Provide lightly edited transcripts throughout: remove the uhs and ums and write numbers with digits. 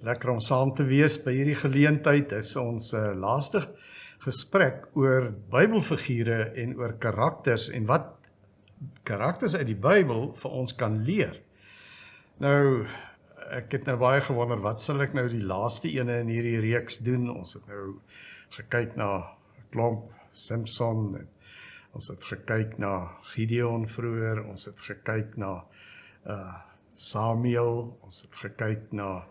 Lekker om saam te wees by hierdie geleentheid. Is ons laaste gesprek oor Bybelfigure en oor karakters en wat karakters uit die Bybel vir ons kan leer. Nou, ek het nou baie gewonder, wat sal ek nou die laaste ene in hierdie reeks doen? Ons het nou gekyk na 'n klomp Samson, en ons het gekyk na Gideon vroeër, ons het gekyk na Samuel, ons het gekyk na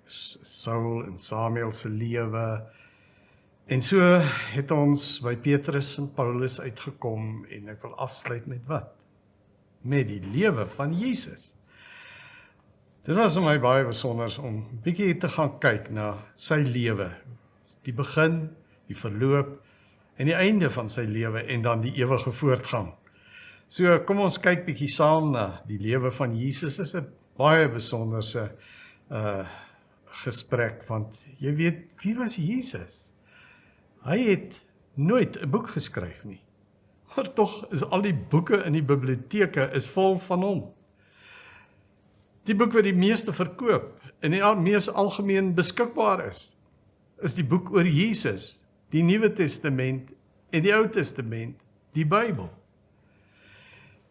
Saul en Samuel se lewe. En so het ons by Petrus en Paulus uitgekom en ek wil afsluit met wat? Met die lewe van Jesus. Dit was vir my baie besonder om 'n bietjie te gaan kyk na sy lewe. Die begin, die verloop en die einde van sy lewe en dan die ewige voortgang. So kom ons kyk bietjie saam na die lewe van Jesus. Dit is 'n baie besonderse gesprek, want jy weet, wie was Jesus? Hy het nooit 'n boek geskryf nie, maar tog is al die boeke in die biblioteke is vol van hom. Die boek wat die meeste verkoop en die mees algemeen beskikbaar is die boek oor Jesus, die Nuwe Testament en die Ou Testament, die Bybel.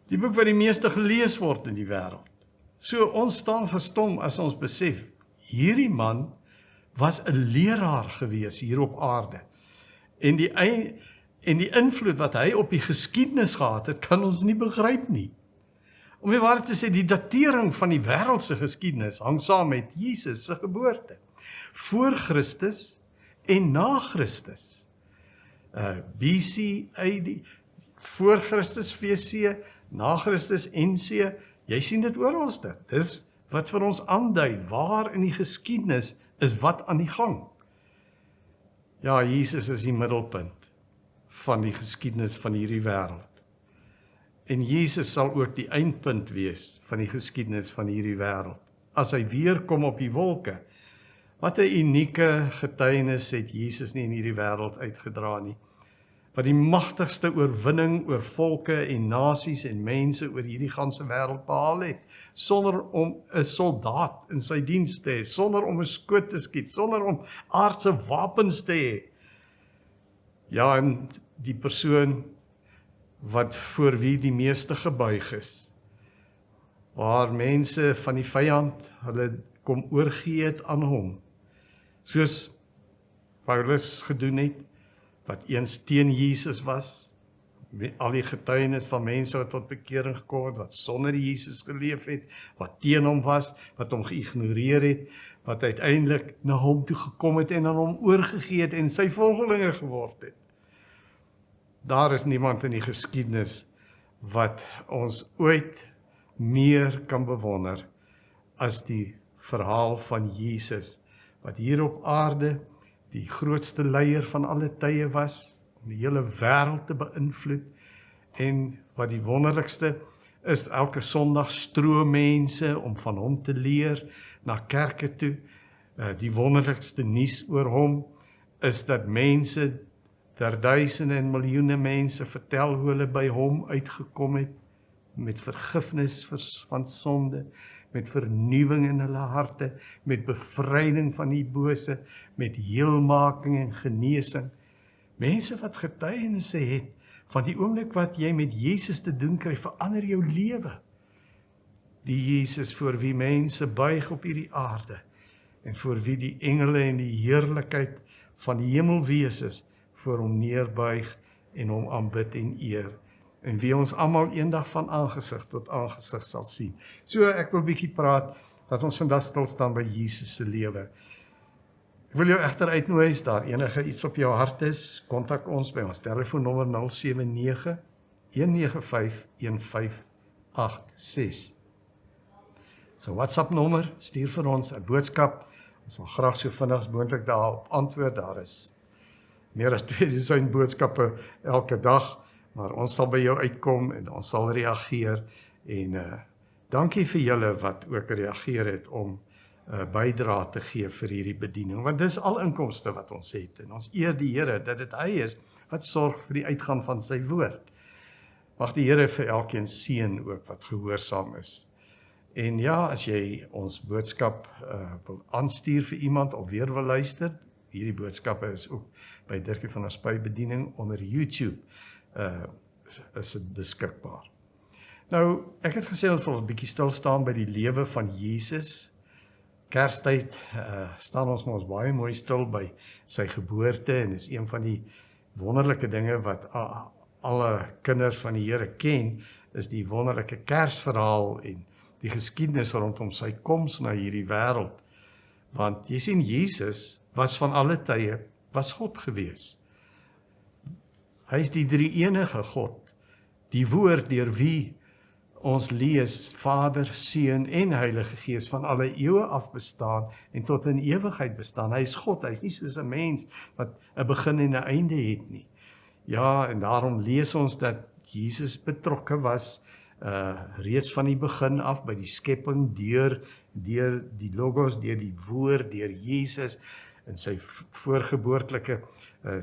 Die boek wat die meeste gelees word in die wêreld. So ons staan verstom as ons besef, hierdie man was 'n leraar gewees hier op aarde. En die invloed wat hy op die geskiedenis gehad het, kan ons nie begryp nie. Om die waarheid te sê, die datering van die wêreldse geskiedenis hang saam met Jesus se geboorte. Voor Christus en na Christus. BC, AD, voor Christus VC, na Christus NC, jy sien dit oralste. Dis wat vir ons aandui, waar in die geskiedenis is wat aan die gang. Ja, Jesus is die middelpunt van die geskiedenis van hierdie wêreld. En Jesus sal ook die eindpunt wees van die geskiedenis van hierdie wêreld. As hy weer kom op die wolke, wat 'n unieke getuienis het Jesus nie in hierdie wêreld uitgedra nie. Wat die magtigste oorwinning oor volke en nasies en mense oor hierdie ganse wêreld behaal het, sonder om 'n soldaat in sy diens te hê, sonder om 'n skoot te skiet, sonder om aardse wapens te hê. Ja, en die persoon wat voor wie die meeste gebuig is, waar mense van die vyand hulle kom oorgee het aan hom, soos Paulus gedoen het, wat eens teen Jesus was, al die getuienis van mense wat tot bekering gekom het, wat sonder Jesus geleef het, wat teen hom was, wat hom geïgnoreer het, wat uiteindelik na hom toe gekom het en aan hom oorgegee het en sy volgelinge geword het. Daar is niemand in die geskiedenis wat ons ooit meer kan bewonder as die verhaal van Jesus, wat hier op aarde die grootste leier van alle tye was, om die hele wêreld te beïnvloed, en wat die wonderlikste is, elke Sondag stroom mense om van hom te leer na kerke toe. Die wonderlikste nuus oor hom is dat mense, duisende en miljoene mense vertel hoe hulle by hom uitgekom het, met vergifnis van sonde, met vernuwing in hulle harte, met bevryding van die bose, met heelmaking en genesing. Mense wat getuienisse het van die oomblik wat jy met Jesus te doen kry, verander jou lewe. Die Jesus voor wie mense buig op hierdie aarde, en voor wie die engele en die heerlikheid van die hemelwesens voor hom neerbuig en hom aanbid en eer, en wie ons almal eendag van aangesig tot aangesig sal sien. So ek wil bietjie praat, dat ons vandag stil staan by Jesus se lewe. Ek wil jou egter uitnooi, as daar enige iets op jou hart is, kontak ons by ons telefoonnommer 079 195 1586. So WhatsApp nommer, stuur vir ons 'n boodskap, ons sal graag so vinnig as moontlik daarop antwoord. Daar is meer as 2000 boodskappe elke dag, maar ons sal by jou uitkom en ons sal reageer, en dankie vir julle wat ook reageer het om bydra te gee vir hierdie bediening, want dis al inkomste wat ons het, en ons eer die Here dat dit hy is wat sorg vir die uitgaan van sy woord. Mag die Here vir elkeen seën ook wat gehoorsaam is, En ja, as jy ons boodskap wil aanstuur vir iemand of weer wil luister, hierdie boodskappe is ook by Dirkie van der Spuy bediening onder YouTube is dit beskikbaar. Nou, ek het gesê ons wil 'n bietjie stil staan by die lewe van Jesus. Kerstyd staan ons mos baie mooi stil by sy geboorte en is een van die wonderlike dinge wat alle kinders van die Here ken, is die wonderlike Kersverhaal en die geskiedenis rondom sy koms na hierdie wêreld. Want jy sien, Jesus was van alle tye, was God gewees. Hy is die drie-enige God, die woord deur wie ons lees, Vader, Seun en Heilige Gees van alle eeue af bestaan en tot in ewigheid bestaan. Hy is God, hy is nie soos 'n mens wat 'n begin en 'n einde het nie. Ja, en daarom lees ons dat Jesus betrokke was reeds van die begin af by die skepping deur die Logos, deur die woord, deur Jesus in sy voorgeboortelike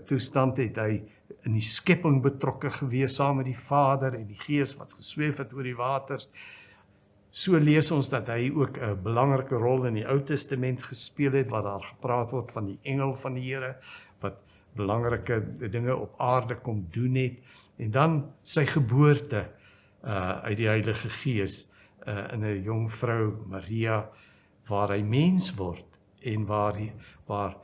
toestand het hy in die skepping betrokke gewees saam met die Vader en die Gees wat gesweef het oor die waters. So lees ons dat hy ook 'n belangrike rol in die Ou Testament gespeel het, waar daar gepraat word van die engel van die Here wat belangrike dinge op aarde kom doen het, en dan sy geboorte uit die Heilige Gees in 'n jong vrou Maria, waar hy mens word en waar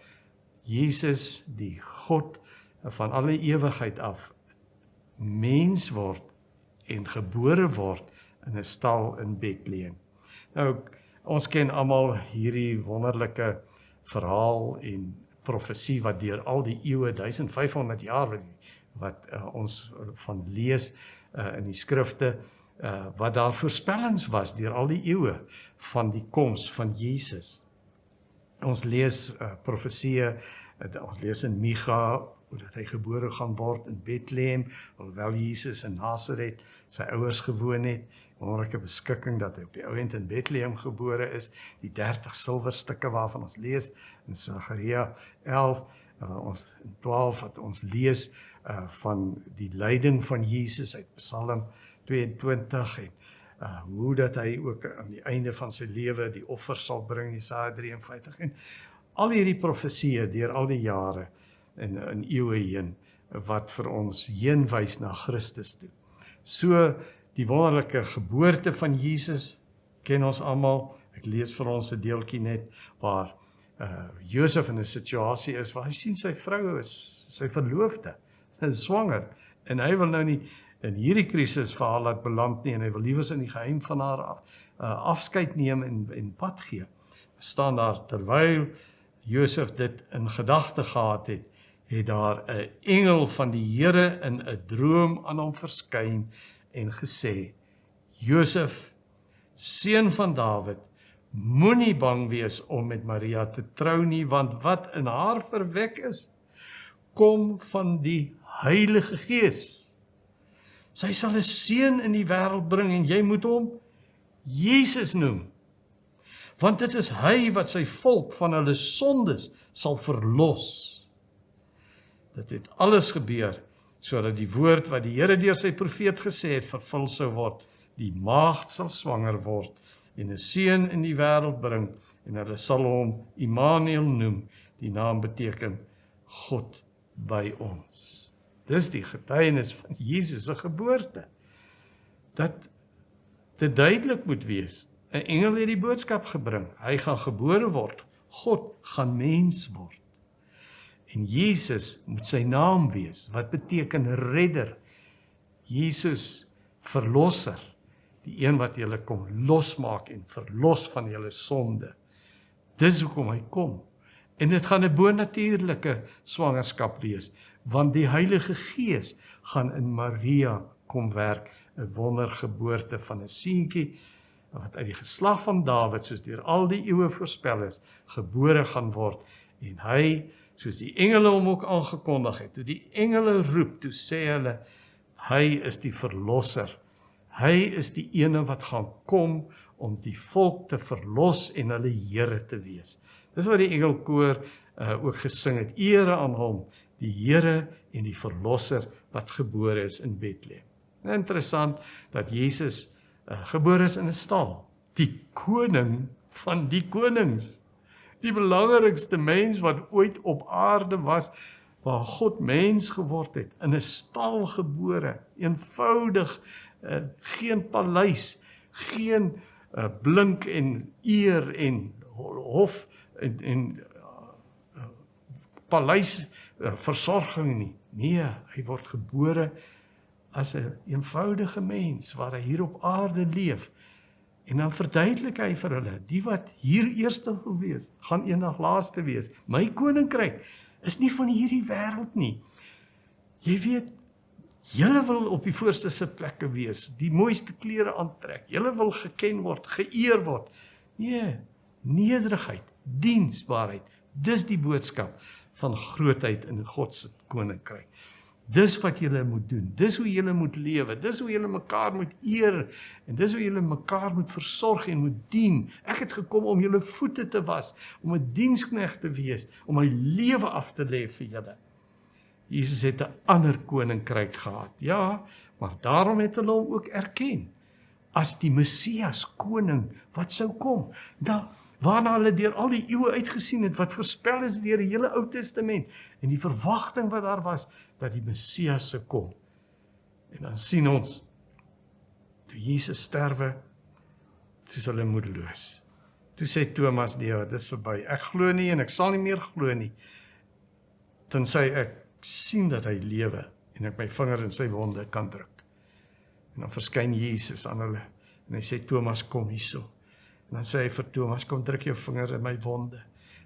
Jesus, die God van alle ewigheid af, mens word en gebore word in 'n stal in Bethlehem. Nou, ons ken almal hierdie wonderlike verhaal en profesie wat deur al die eeue, 1500 jaar wat ons van lees in die skrifte, wat daar voorspellings was deur al die eeue van die koms van Jesus. Ons lees profesieë, ons lees in Micha, dat hy gebore gaan word in Bethlehem, alhoewel Jesus in Nasaret sy ouers gewoon het, wonderlike beskikking dat hy op die ou end in Bethlehem gebore is, die 30 silwerstukke waarvan ons lees in Sagaria 11, ons in 12 wat ons lees van die lyding van Jesus uit Psalm 22 en hoe dat hy ook aan die einde van sy lewe die offer sal bring, Jesaja 53, en al hierdie profesieë deur al die jare in eeue heen, wat vir ons heen wys na Christus toe. So, die wonderlike geboorte van Jesus ken ons almal. Ek lees vir ons 'n deeltjie net, waar Josef in 'n situasie is, waar hy sien sy vrou is, sy verloofde, is swanger, en hy wil nou nie in hierdie krisis vir haar laat beland nie, en hy wil liewers in die geheim van haar afskeid neem en pad gee. Staan daar, terwyl Josef dit in gedagte gehad het daar 'n engel van die Here in 'n droom aan hom verskyn en gesê, Josef, seun van Dawid, moenie bang wees om met Maria te trou nie, want wat in haar verwek is, kom van die Heilige Gees. Sy sal 'n seun in die wêreld bring en jy moet hom Jesus noem, want dit is hy wat sy volk van hulle sondes sal verlos. Dit het alles gebeur, sodat die woord wat die Here deur sy profeet gesê het, vervul sou word. Die maagd sal swanger word en 'n seun in die wêreld bring, en hulle sal hom Immanuel noem. Die naam beteken God by ons. Dis die getuienis van Jesus se geboorte. Dat dit duidelik moet wees. 'n Engel het die boodskap gebring. Hy gaan gebore word. God gaan mens word. En Jesus moet sy naam wees, wat beteken redder. Jesus, verlosser, die een wat julle kom losmaak en verlos van julle sonde. Dis hoekom hy kom. En dit gaan 'n bonatuurlike swangerskap wees, want die Heilige Gees gaan in Maria kom werk, 'n wondergeboorte van 'n seentjie wat uit die geslag van Dawid, soos deur al die eeue voorspel is, gebore gaan word. En hy, soos die engele hom ook aangekondig het, toe die engele roep, toe sê hulle, hy is die verlosser. Hy is die ene wat gaan kom om die volk te verlos en hulle Here te wees. Dis wat die engelkoor ook gesing het, ere aan hom, die Here en die verlosser wat gebore is in Bethlehem. Interessant dat Jesus gebore is in 'n stal, die koning van die konings, die belangrikste mens wat ooit op aarde was, waar God mens geword het, in 'n stal gebore, eenvoudig, geen paleis, geen blink en eer en hof en paleis versorging nie. Nee, hy word gebore as 'n eenvoudige mens waar hy hier op aarde leef. En dan verduidelik hy vir hulle, die wat hier eerste wil wees, gaan eendag laaste wees. My koninkryk is nie van hierdie wêreld nie. Jy weet, julle wil op die voorste sitplekke wees, die mooiste klere aantrek, julle wil geken word, geëer word. Nee, nederigheid, diensbaarheid, dis die boodskap van grootheid in God se koninkryk. Dis wat julle moet doen, dis hoe julle moet lewe, dis hoe julle mekaar moet eer, en dis hoe julle mekaar moet versorg en moet dien. Ek het gekom om julle voete te was, om 'n diensknegt te wees, om my lewe af te lê vir julle. Jesus het 'n ander koninkryk gehad, ja, maar daarom het hulle hom ook erken, as die Messias, koning, wat sou kom. Waarna hulle deur al die eeue uitgesien het, wat voorspel is deur die hele Ou Testament, en die verwagting wat daar was, dat die Messias sou kom. En dan sien ons, toe Jesus sterwe, toe is hulle moedeloos. Toe sê Thomas, nee, dit is verby, ek glo nie en ek sal nie meer glo nie, tensy ek sien dat hy lewe, en ek my vinger in sy wonde kan druk. En dan verskyn Jesus aan hulle, en hy sê, Thomas, kom hierso. En dan sê hy vir Thomas, kom druk jou vinger in my wonde,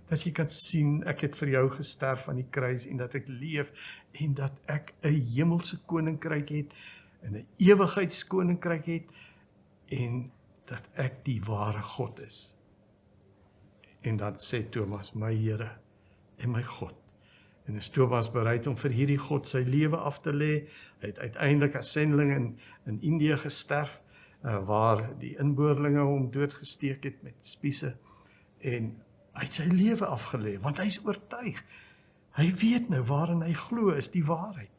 dat jy kan sien, ek het vir jou gesterf aan die kruis, en dat ek leef, en dat ek 'n hemelse koninkryk het, en 'n ewigheidskoninkryk het, en dat ek die ware God is. En dan sê Thomas, my Here en my God. En is Thomas bereid om vir hierdie God sy lewe af te lê. Hy het uiteindelik as sendeling in Indië gesterf, waar die inboorlinge hom doodgesteek het met spiese, en hy het sy lewe afgelê, want hy is oortuig. Hy weet nou waarin hy glo is die waarheid.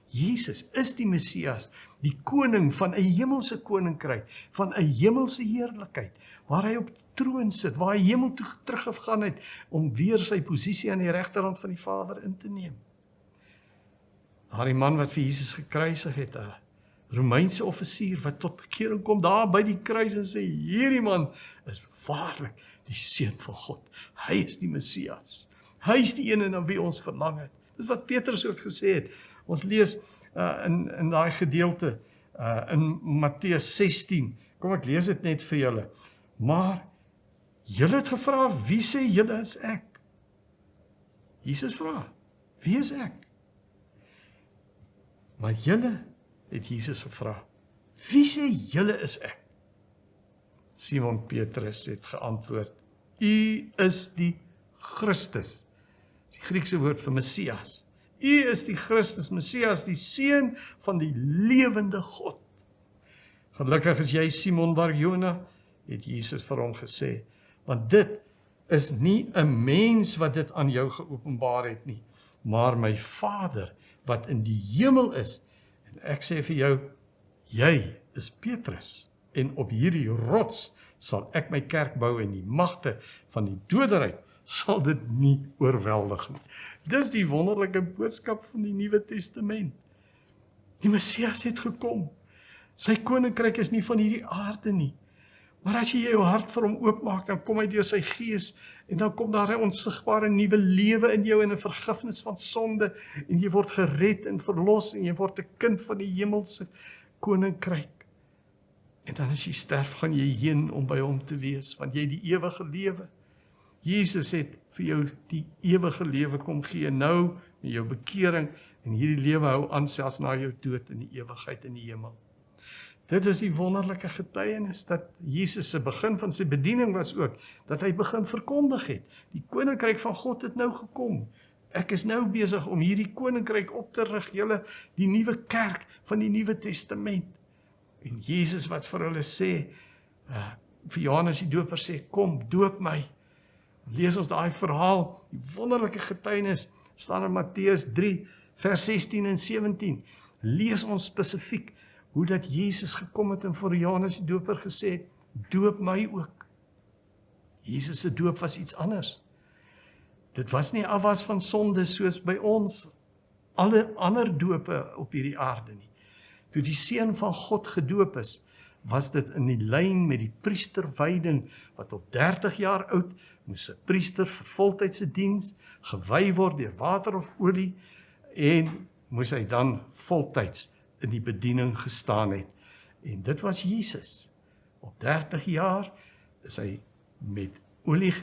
Jesus is die Messias, die koning van 'n hemelse koninkryk, van 'n hemelse heerlikheid, waar hy op troon sit, waar hy hemel toe teruggegaan het, om weer sy posisie aan die regterhand van die Vader in te neem. Daardie man wat vir Jesus gekruisig het, 'n Romeinse offisier wat tot bekering kom daar by die kruis en sê, hierdie man is waarlik die seun van God. Hy is die Messias. Hy is die een na wie ons verlang het. Dis wat Petrus ook gesê het. Ons lees in daai gedeelte in Matteus 16. Kom ek lees dit net vir julle. Maar julle het gevra, wie sê julle is ek? Jesus vra, wie is ek? Maar julle het Jesus gevra, wie sê julle is ek? Simon Petrus het geantwoord, u is die Christus. Die Griekse woord vir Messias. U is die Christus, Messias, die seun van die lewende God. Gelukkig is jy Simon Bar-Jona, het Jesus vir hom gesê, want dit is nie 'n mens wat dit aan jou geopenbaar het nie, maar my Vader wat in die hemel is. En ek sê vir jou, jy is Petrus, en op hierdie rots sal ek my kerk bou, en die magte van die doderyk sal dit nie oorweldig nie. Dis die wonderlike boodskap van die Nuwe Testament. Die Messias het gekom. Sy koninkryk is nie van hierdie aarde nie. Maar as jy jou hart vir hom oopmaak, dan kom hy deur sy gees, en dan kom daar 'n onsigbare nuwe lewe in jou, en 'n vergifnis van sonde, en jy word gered en verlos, en jy word 'n kind van die hemelse koninkryk. En dan as jy sterf, gaan jy heen om by hom te wees, want jy het die ewige lewe. Jesus het vir jou die ewige lewe kom gee, nou met jou bekering, en hierdie lewe hou aan selfs na jou dood in die ewigheid in die hemel. Dit is die wonderlike getuienis, dat Jesus se begin van sy bediening was ook, dat hy begin verkondig het. Die koninkryk van God het nou gekom. Ek is nou besig om hierdie koninkryk op te rig, julle, die nuwe kerk van die Nuwe Testament. En Jesus wat vir hulle sê, vir Johannes die Doper sê, kom, doop my. Lees ons daai verhaal, die wonderlike getuienis, staan in Matteus 3, vers 16 en 17. Lees ons spesifiek, hoe dat Jesus gekom het en vir Johannes die Doper gesê het, doop my ook. Jesus se doop was iets anders. Dit was nie afwas van sonde soos by ons, alle ander dope op hierdie aarde nie. Toe die Seun van God gedoop is, was dit in die lyn met die priesterwyding, wat op 30 jaar oud, moes 'n priester vir voltydse diens gewy word deur water of olie, en moes hy dan voltyds in die bediening gestaan het. En dit was Jesus. Op 30 jaar is hy met olie,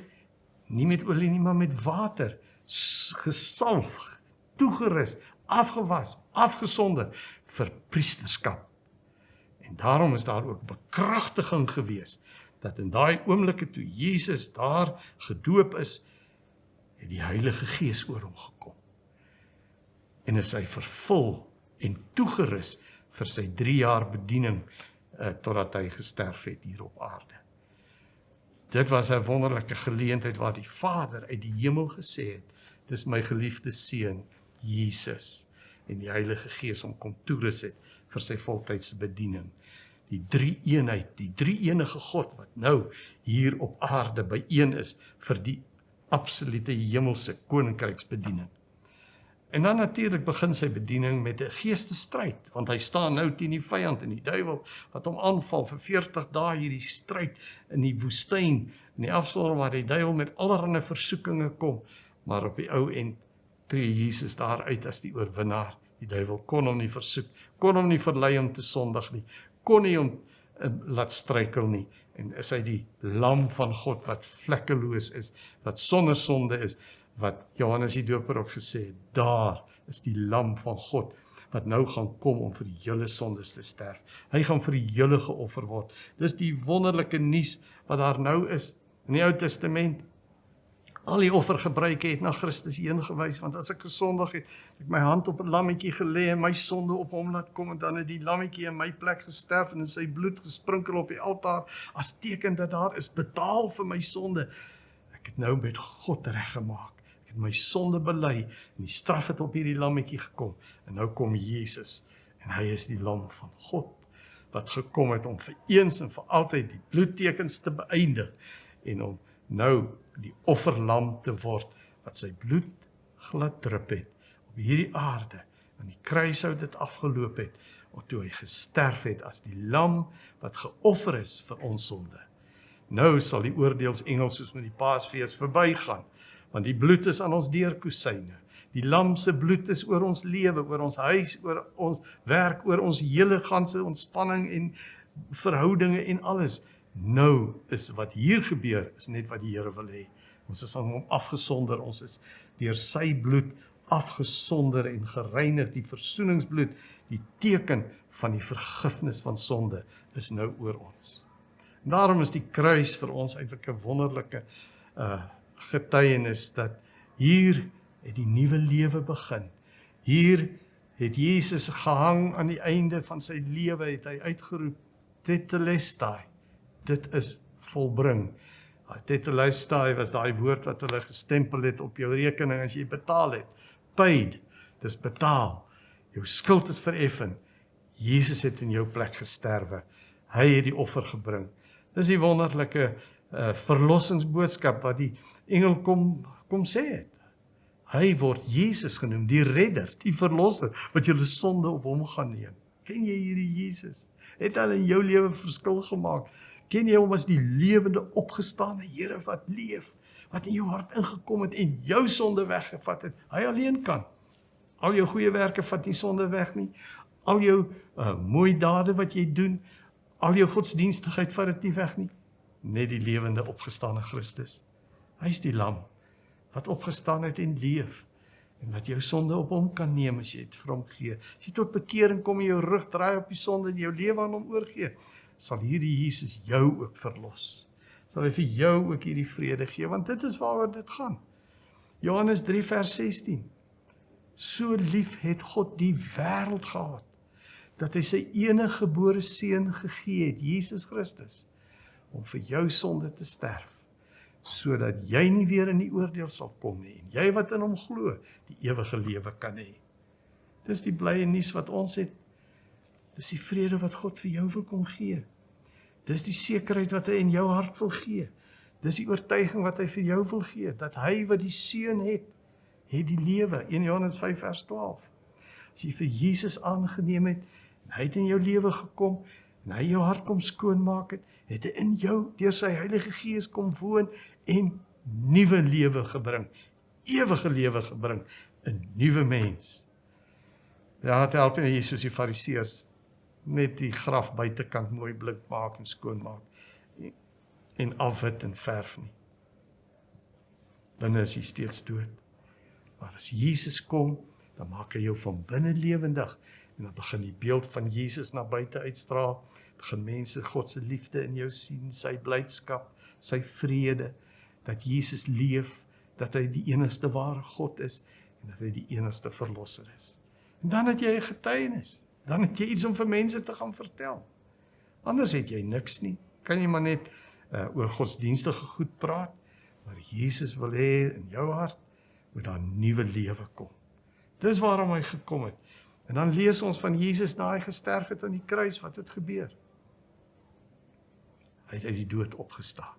nie met olie nie, maar met water, gesalf, toegerus, afgewas, afgesonder vir priesterskap. En daarom is daar ook bekragtiging gewees, dat in daai oomblikke toe Jesus daar gedoop is, het die Heilige Gees oor hom gekom. En is hy vervul en toegerus vir sy 3 jaar bediening, totdat hy gesterf het hier op aarde. Dit was 'n wonderlike geleentheid waar die Vader uit die hemel gesê het, dis my geliefde Seun, Jesus, en die Heilige Gees hom kom toerus het vir sy voltydse bediening. Die drie-eenheid, die drie-enige God wat nou hier op aarde byeen is vir die absolute hemelse koninkryksbediening. En dan natuurlik begin sy bediening met 'n geestestryd, want hy staan nou teen die vyand en die duiwel wat hom aanval vir 40 dae hierdie stryd in die woestyn, in die afsonder waar die duiwel met allerlei versoekinge kom, maar op die ou end tree Jesus daar uit as die oorwinnaar. Die duiwel kon hom nie versoek, kon hom nie verlei om te sondig nie, kon nie hom laat struikel nie, en is hy die lam van God wat vlekkeloos is, wat sonder sonde is, wat Johannes die Doper ook gesê het, daar is die lam van God, wat nou gaan kom om vir die hele sondes te sterf. Hy gaan vir die hele geoffer word. Dis die wonderlike nuus wat daar nou is in die Ou Testament. Al die offergebruike het na Christus heen gewys, want as ek gesondig het, ek my hand op 'n lammetjie gelê en my sonde op hom laat kom, en dan het die lammetjie in my plek gesterf en in sy bloed gesprinkel op die altaar, as teken dat daar is betaal vir my sonde. Ek het nou met God reggemaak. Ek het my sonde bely, en die straf het op hierdie lammetjie gekom, en nou kom Jesus, en hy is die lam van God, wat gekom het om vir eens en vir altyd die bloedtekens te beëindig, en om nou die offerlam te word, wat sy bloed glad drup het, op hierdie aarde, en die kruishout dit afgeloop het, toe hy gesterf het as die lam, wat geoffer is vir ons sonde. Nou sal die oordeelsengel soos met die Paasfees verbygaan, want die bloed is aan ons deurkosyne. Die lam se bloed is oor ons lewe, oor ons huis, oor ons werk, oor ons hele ganse ontspanning en verhoudinge en alles. Nou is wat hier gebeur, is net wat die Here wil hê. Ons is aan hom afgesonder, ons is deur sy bloed afgesonder en gereinig, die versoeningsbloed, die teken van die vergifnis van sonde, is nou oor ons. En daarom is die kruis vir ons eintlik 'n wonderlike getuienis, dat hier het die nuwe lewe begin. Hier het Jesus gehang aan die einde van sy lewe, het hy uitgeroep, Tetelestai, dit is volbring. Tetelestai was daai woord wat hulle gestempel het op jou rekening as jy betaal het. Paid, dis betaal. Jou skuld is vereffen. Jesus het in jou plek gesterwe. Hy het die offer gebring. Dis die wonderlike verlossingsboodskap wat die engel kom sê het. Hy word Jesus genoem, die redder, die verlosser, wat julle sonde op hom gaan neem. Ken jy hierdie Jesus? Het hy in jou lewe verskil gemaak? Ken jy hom as die lewende opgestane Here wat leef, wat in jou hart ingekom het en jou sonde weggevat het? Hy alleen kan. Al jou goeie werke vat nie sonde weg nie. Al jou mooi dade wat jy doen, al jou godsdienstigheid vat dit nie weg nie. Net die lewende opgestane Christus. Hy is die lam wat opgestaan het en leef, en wat jou sonde op hom kan neem as jy het vir hom gee. As jy tot bekering kom en jou rug draai op die sonde en jou lewe aan hom oorgee, sal hierdie Jesus jou ook verlos. Sal hy vir jou ook hierdie vrede gee, want dit is waaroor dit gaan. Johannes 3 vers 16. So lief het God die wêreld gehad, dat hy sy enige gebore seun gegee het, Jesus Christus, om vir jou sonde te sterf, sodat jy nie weer in die oordeel sal kom nie, en jy wat in hom glo, die ewige lewe kan hê. Dis die blye nuus wat ons het. Dis die vrede wat God vir jou wil kom gee. Dis die sekerheid wat hy in jou hart wil gee. Dis die oortuiging wat hy vir jou wil gee, dat hy wat die Seun het die lewe. 1 Johannes 5 vers 12. As jy vir Jesus aangeneem het, en hy het in jou lewe gekom, en hy jou hart kom skoonmaak het hy in jou deur sy Heilige Gees kom woon en nuwe lewe gebring, ewige lewe gebring, 'n nuwe mens. Ja, het help nie Jesus die Fariseërs net die graf buitekant mooi blink maak en skoon maak en afwit en verf nie. Binne is hy steeds dood. Maar as Jesus kom, dan maak hy jou van binne lewendig en dan begin die beeld van Jesus na buite uitstraal. Begin mense God se liefde in jou sien, sy blydskap, sy vrede, dat Jesus leef, dat hy die enigste ware God is en dat hy die enigste verlosser is. En dan het jy 'n getuienis. Dan het jy iets om vir mense te gaan vertel. Anders het jy niks nie. Kan jy maar net oor godsdienstige goed praat, maar Jesus wil hê in jou hart moet daar nuwe lewe kom. Dis waarom hy gekom het. En dan lees ons van Jesus na hy gesterf het aan die kruis, wat het gebeur? Hy het uit die dood opgestaan.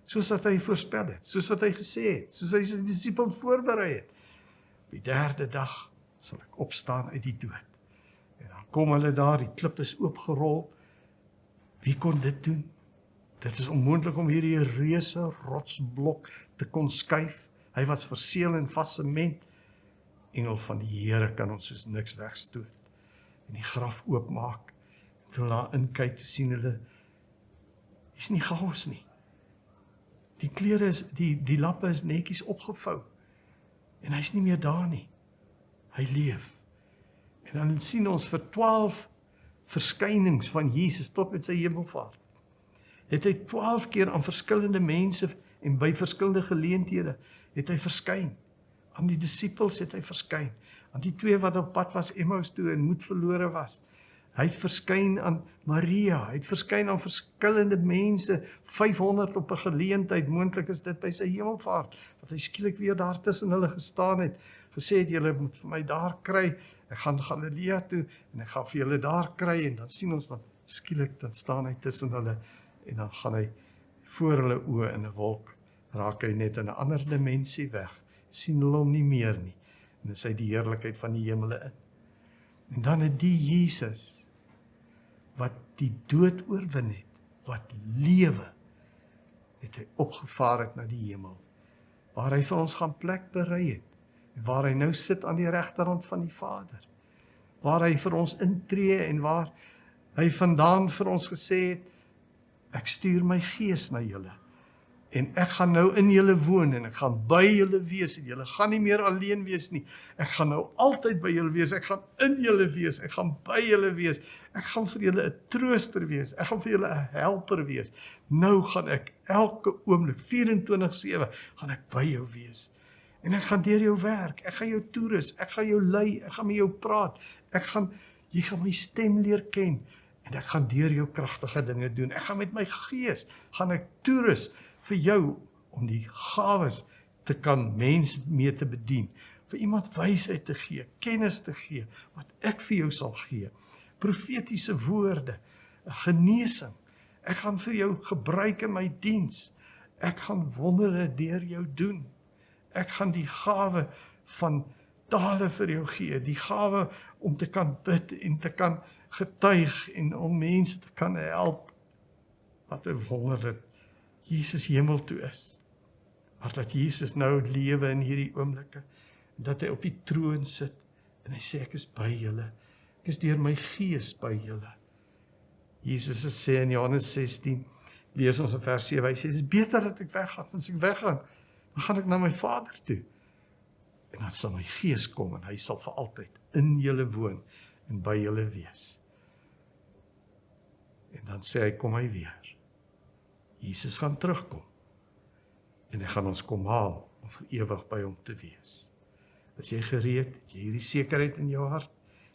Soos wat hy voorspel het, soos wat hy gesê het, soos hy sy disipels voorberei het. Op die 3de dag sal ek opstaan uit die dood. En dan kom hulle daar, die klip is oopgerol. Wie kon dit doen? Dit is onmoontlik om hierdie reuse rotsblok te kon skuif. Hy was verseël in vas sement. Engel van die Here kan ons soos niks wegstoot. En die graf oopmaak. En toe daar inkyk te sien hulle, is nie chaos nie. Die klere is, die lappe is netjies opgevou. En hy's nie meer daar nie. Hy leef. En dan sien ons vir 12 verskynings van Jesus tot met sy hemelvaart. Het hy 12 keer aan verskillende mense en by verskillende geleenthede het hy verskyn. Aan die disipels het hy verskyn. Aan die 2 wat op pad was Emmaus toe en moed verlore was. Hy het verskyn aan Maria, hy het verskyn aan verskillende mense, 500 op 'n geleentheid, moontlik is dit by sy hemelvaart, wat hy skielik weer daar tussen hulle gestaan het, gesê het, julle moet vir my daar kry, ek gaan Galilea toe, en ek gaan vir julle daar kry, en dan sien ons dan, skielik, dan staan hy tussen hulle, en dan gaan hy voor hulle oë in 'n wolk, raak hy net in 'n ander dimensie weg, sien hulle hom nie meer nie, en is hy die heerlikheid van die hemele in. En dan het die Jesus, wat die dood oorwin het, wat lewe, het hy opgevaar het na die hemel, waar hy vir ons gaan plek berei het, en waar hy nou sit aan die regterhand van die Vader, waar hy vir ons intree, en waar hy vandaan vir ons gesê het, ek stuur my gees na julle, en ek gaan nou in julle woon, en ek gaan by julle wees, en julle gaan nie meer alleen wees nie, ek gaan nou altyd by julle wees, ek gaan in julle wees, ek gaan by julle wees, ek gaan vir julle 'n trooster wees, ek gaan vir julle 'n helper wees, nou gaan ek elke oomblik, 24/7, gaan ek by jou wees, en ek gaan deur jou werk, ek gaan jou toerus, ek gaan jou lei, ek gaan met jou praat, jy gaan my stem leer ken, en ek gaan deur jou kragtige dinge doen, ek gaan met my gees, gaan ek toerus, vir jou, om die gawes te kan mense mee te bedien, vir iemand wysheid te gee, kennis te gee, wat ek vir jou sal gee, profetiese woorde, genesing, ek gaan vir jou gebruik in my diens, ek gaan wondere deur jou doen, ek gaan die gawe van tale vir jou gee, die gawe om te kan bid en te kan getuig en om mense te kan help, wat 'n wonder dit Jesus hemel toe is, maar dat Jesus nou lewe in hierdie oomblikke, en dat hy op die troon sit, en hy sê, ek is by julle, ek is deur my gees by julle. Jesus het sê in Johannes 16, lees ons in vers 7, hy sê, het is beter dat ek weggaan, as ek weggaan, dan gaan ek na my Vader toe, en dan sal my gees kom, en hy sal vir altyd in julle woon, en by julle wees. En dan sê hy, kom hy weer. Jesus gaan terugkom, en hy gaan ons kom haal, om vir ewig by hom te wees. As jy gereed, het jy hierdie sekerheid in jou hart,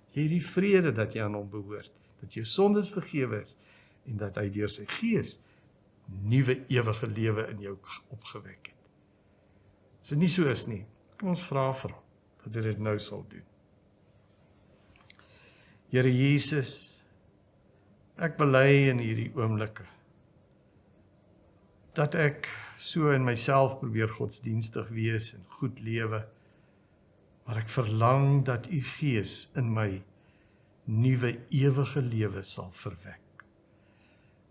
het jy hierdie vrede dat jy aan hom behoort, dat jou sondes vergewe is, en dat hy deur sy gees, nuwe ewige lewe in jou opgewek het. As dit nie so is nie, kom ons vra vir hom, dat hy dit nou sal doen. Here Jesus, Ek bely in hierdie oomblikke dat ek so in myself probeer godsdienstig wees en goed lewe, maar ek verlang dat u Gees in my nuwe ewige lewe sal verwek.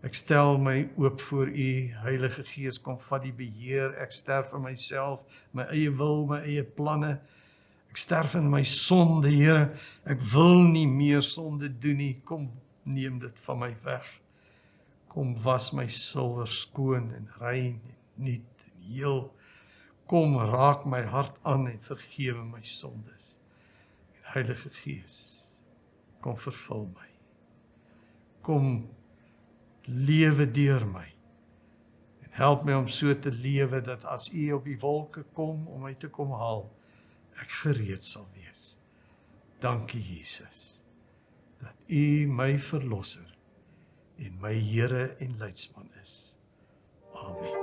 Ek stel my oop voor u, Heilige Gees, kom vat die beheer, ek sterf in myself, my eie wil, my eie planne, ek sterf in my sonde, Here, ek wil nie meer sonde doen nie, kom neem dit van my weg, kom was my silwer skoon en rein en nuut en heel, kom raak my hart aan en vergewe my sondes, en Heilige Gees, kom vervul my, kom lewe deur my, en help my om so te lewe, dat as u op die wolke kom, om my te kom haal, ek gereed sal wees. Dankie Jesus, dat u my verlosser, en my Here en leidsman is. Amen.